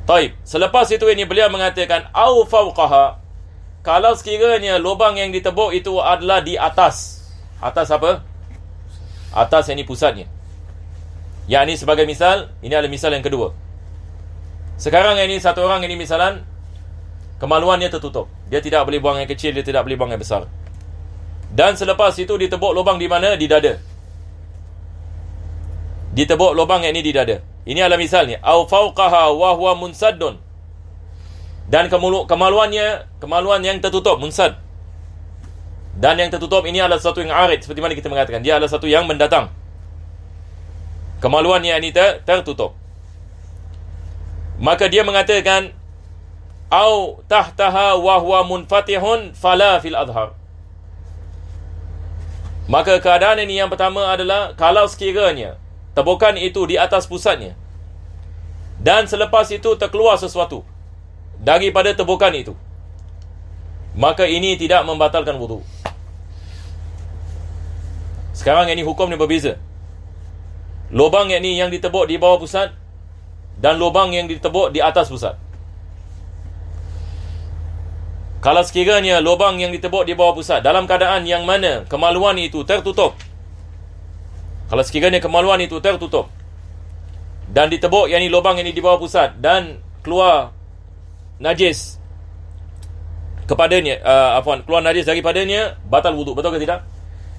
Taib. Selepas itu ini beliau mengatakan au fawqaha, kalau sekiranya lubang yang ditebuk itu adalah di atas. Atas apa? Atas yang ini pusatnya. Yang ini sebagai misal, ini adalah misal yang kedua. Sekarang ini satu orang ini misalan kemaluannya tertutup. Dia tidak boleh buang yang kecil, dia tidak boleh buang yang besar. Dan selepas itu ditebuk lubang di mana? Di dada. Ditebuk lubang yang ini di dada. Ini adalah misalnya au fawqaha wa huwa munsaddun. Dan kemaluan yang tertutup, munsad. Dan yang tertutup ini adalah satu yang arid, seperti mana kita mengatakan, dia adalah satu yang mendatang. Kemaluan yang ini tertutup. Maka dia mengatakan au tahtaha wa huwa munfatihun fala fil adhar. Maka keadaan ini yang pertama adalah kalau sekiranya tebukan itu di atas pusatnya dan selepas itu terkeluar sesuatu daripada tebukan itu, maka ini tidak membatalkan wuduk. Sekarang ini hukum ni berbeza. Lubang yang ni yang ditebuk di bawah pusat dan lubang yang ditebuk di atas pusat. Kalau sekiranya lubang yang ditebuk di bawah pusat dalam keadaan yang mana kemaluan itu tertutup, kalau sekiranya kemaluan itu tertutup dan ditebuk yang ni lubang yang ni di bawah pusat dan keluar najis kepadanya, keluar najis daripadanya, batal wuduk, betul ke tidak?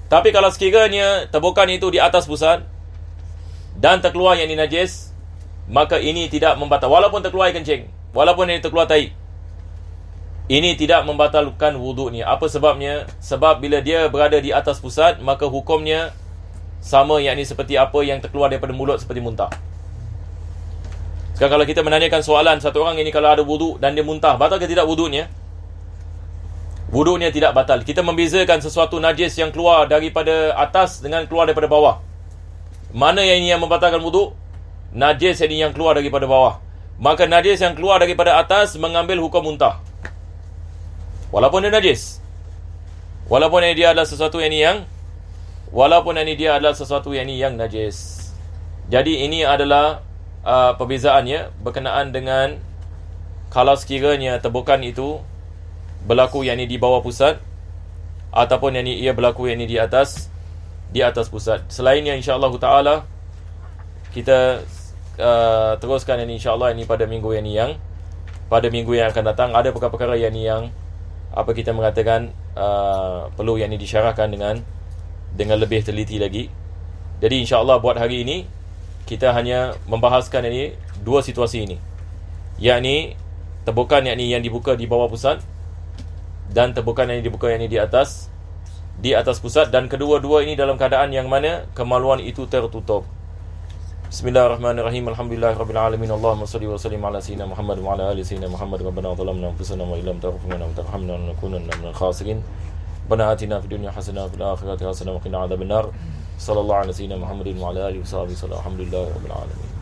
Tapi kalau sekiranya tebukan itu di atas pusat dan terkeluar yang ni najis, maka ini tidak membatal, walaupun terkeluar air kencing, walaupun ini terkeluar tai, ini tidak membatalkan wuduknya. Apa sebabnya? Sebab bila dia berada di atas pusat, maka hukumnya sama, yakni seperti apa yang terkeluar daripada mulut seperti muntah. Sekarang kalau kita menanyakan soalan, satu orang ini kalau ada wuduk dan dia muntah, batal ke tidak wuduknya? Wuduknya tidak batal. Kita membezakan sesuatu najis yang keluar daripada atas dengan keluar daripada bawah. Mana yang ini yang membatalkan wuduk? Najis ini yang keluar daripada bawah. Maka najis yang keluar daripada atas mengambil hukum muntah, walaupun dia najis, walaupun ini dia adalah sesuatu yang najis. Jadi ini adalah perbezaannya berkenaan dengan kalau sekiranya tebukan itu berlaku yang ini di bawah pusat ataupun yang ini ia berlaku yang ini di atas pusat. Selainnya insya-Allah taala kita teruskan ini insya-Allah ini pada minggu yang akan datang. Ada perkara-perkara yang apa kita mengatakan perlu yang ini disyarahkan dengan lebih teliti lagi. Jadi insya-Allah buat hari ini kita hanya membahaskan ini dua situasi ini, yakni Tebukan yakni yang dibuka di bawah pusat, dan tebukan yang dibuka yakni di atas pusat, dan kedua-dua ini dalam keadaan yang mana kemaluan itu tertutup. Bismillahirrahmanirrahim. Alhamdulillahirabbil alamin. Allahumma shalli wa sallim ala sayyidina Muhammad wa ala ali sayyidina Muhammad. Rabbana zalamna anfusana wa illam taghfir lana wa tarhamna lanakunanna minal khasirin. Rabbana atina fid dunya hasanah wa fil akhirati hasanah wa qina adzabannar. Sallallahu ala sayyidina Muhammadin wa ala alihi wa sahbihi. Alhamdulillahirabbil alamin.